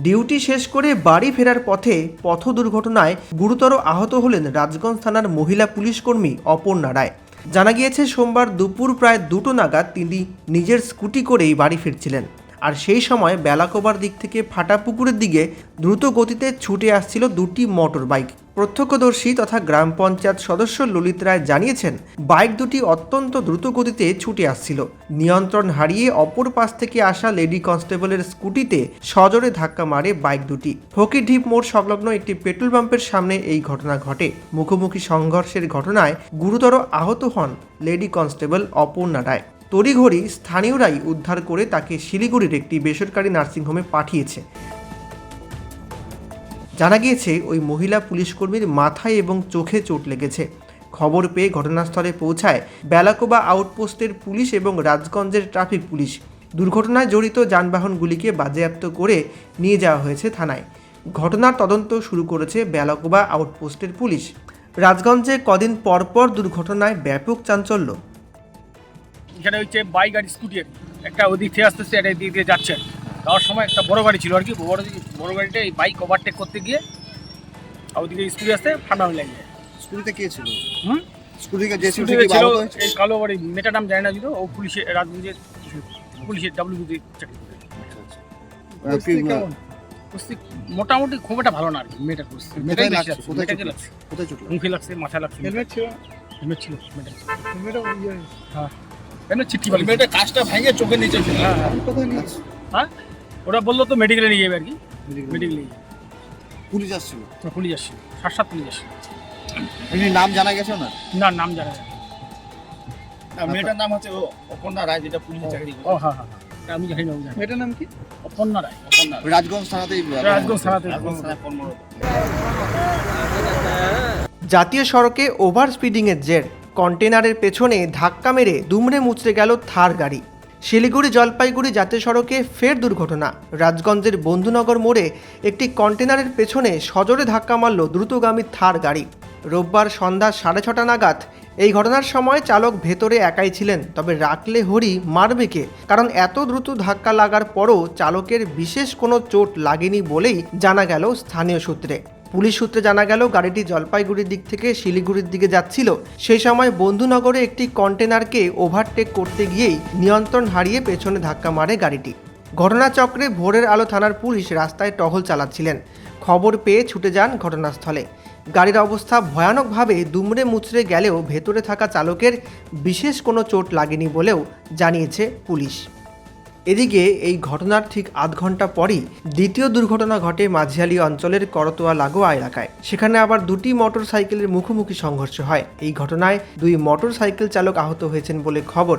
Duty শেষ করে বাড়ি ফেরার পথে পথ দুর্ঘটনায় গুরুতর আহত হলেন রাজগঞ্জ থানার মহিলা পুলিশকর্মী অপর্ণা রায়। জানা গিয়েছে সোমবার দুপুর প্রায় 2টো নাগাদ তিনি নিজের স্কুটি করেই বাড়ি ফিরছিলেন। আর সেই সময় বেলাকোবার দিক থেকে ফাটাপুকুরের দিকে দ্রুত গতিতে ছুটে আসছিল দুটি মোটর বাইক। প্রত্যক্ষদর্শী তথা গ্রাম পঞ্চায়েত সদস্য ললিত রায় জানিয়েছেন, বাইক দুটি অত্যন্ত দ্রুত গতিতে ছুটে আসছিল। নিয়ন্ত্রণ হারিয়ে অপর পাশ থেকে আসা লেডি কনস্টেবলের স্কুটিতে সজোরে ধাক্কা মারে বাইক দুটি। ফকিরঢিপ মোড় সংলগ্ন একটি পেট্রোল পাম্পের সামনে এই ঘটনা ঘটে। মুখোমুখি সংঘর্ষের ঘটনায় গুরুতর আহত হন লেডি কনস্টেবল অপর্ণা রায়। তড়িঘড়ি স্থানীয়রাই উদ্ধার করে তাকে শিলিগুড়ির একটি বেসরকারি নার্সিংহোমে পাঠিয়েছে। জানা গিয়েছে ওই মহিলা পুলিশকর্মীর মাথায় এবং চোখে চোট লেগেছে। খবর পেয়ে ঘটনাস্থলে পৌঁছায় বেলাকোবা আউটপোস্টের পুলিশ এবং রাজগঞ্জের ট্রাফিক পুলিশ। দুর্ঘটনায় জড়িত যানবাহনগুলিকে বাজেয়াপ্ত করে নিয়ে যাওয়া হয়েছে থানায়। ঘটনার তদন্ত শুরু করেছে বেলাকোবা আউটপোস্টের পুলিশ। রাজগঞ্জে কদিন পরপর দুর্ঘটনায় ব্যাপক চাঞ্চল্য। এখানে হচ্ছে বাইক আর স্কুটি একটা ওদিক থেকে আসতেছে, একটা দিক দিয়ে যাচ্ছে। যাওয়ার সময় একটা বড় গাড়ি ছিল আর কি, বড় গাড়িটা এই বাইক ওভারটেক করতে গিয়ে ওদিকে স্কুটি আসতে ঠান্ডা লেগে যায়। স্কুটিতে কে ছিল? স্কুটিতে যে ছিল এই কালো গাড়ি, মেয়েটার নাম জানি না, যদি ও পুলিশের রাজগঞ্জের পুলিশের ডাব্লিউবিতে চাকরি করে। পরিস্থিতি মোটামুটি খুব একটা ভালো না আর কি। মেয়েটার পরিস্থিতি কোথায় চোট মুখে লাগছে, মাথায় লাগছে। হেলমেট ছিল, হ্যাঁ হেলমেট ছিটকি পালি। মেয়েটার কাজটা ভেঙে চোখে নিচে ছিল। হ্যাঁ ওরা বললো তো মেডিকেলে নিয়ে যাবে আর কি। মেডিকেলে নিয়ে পুলিশ আসছিল? পুলিশ আসছিল, 7 পুলিশ আসছিল। এমনি নাম জানা গেছে না? না, নাম জানা যায় না। মেয়েটার নাম হচ্ছে অপর্ণা রায়, যেটা পুলিশে চাকরি করে। ও হ্যাঁ হ্যাঁ, আমি জানি না। মেয়েটার নাম কি? অপর্ণা রায়। রাজগঞ্জ থানাতেই। রাজগঞ্জ থানাতে। জাতীয় সড়কে ওভার স্পিডিংয়ের জের কন্টেনারের পেছনে ধাক্কা মেরে দুমড়ে মুচড়ে গেল থার গাড়ি। শিলিগুড়ি জলপাইগুড়ি জাতীয় সড়কে ফের দুর্ঘটনা। রাজগঞ্জের বন্ধুনগর মোড়ে একটি কন্টেনারের পেছনে সজোরে ধাক্কা মারল দ্রুতগামী থার গাড়ি। রোববার সন্ধ্যা 6:30 নাগাদ এই ঘটনার সময় চালক ভেতরে একাই ছিলেন। তবে রাখলে হরি মারবে কে, কারণ এত দ্রুত ধাক্কা লাগার পরও চালকের বিশেষ কোনো চোট লাগেনি বলেই জানা গেল স্থানীয় সূত্রে। পুলিশ সূত্রে জানা গেল, গাড়িটি জলপাইগুড়ির দিক থেকে শিলিগুড়ির দিকে যাচ্ছিল। সেই সময় বন্ধুনগরে একটি কন্টেনারকে ওভারটেক করতে গিয়েই নিয়ন্ত্রণ হারিয়ে পেছনে ধাক্কা মারে গাড়িটি। ঘটনাচক্রে ভোরের আলো থানার পুলিশ রাস্তায় টহল চালাচ্ছিলেন। খবর পেয়ে ছুটে যান ঘটনাস্থলে। গাড়ির অবস্থা ভয়ানকভাবে দুমড়ে মুচড়ে গেলেও ভেতরে থাকা চালকের বিশেষ কোনো চোট লাগেনি বলেও জানিয়েছে পুলিশ। এদিকে এই ঘটনার ঠিক আধ ঘন্টা পরই দ্বিতীয় দুর্ঘটনা ঘটে মাঝিয়ালি অঞ্চলের করতোয়া লাগোয়া এলাকায়। সেখানে আবার দুটি মোটর সাইকেলের মুখোমুখি সংঘর্ষ হয়। এই ঘটনায় 2 মোটর সাইকেল চালক আহত হয়েছেন বলে খবর।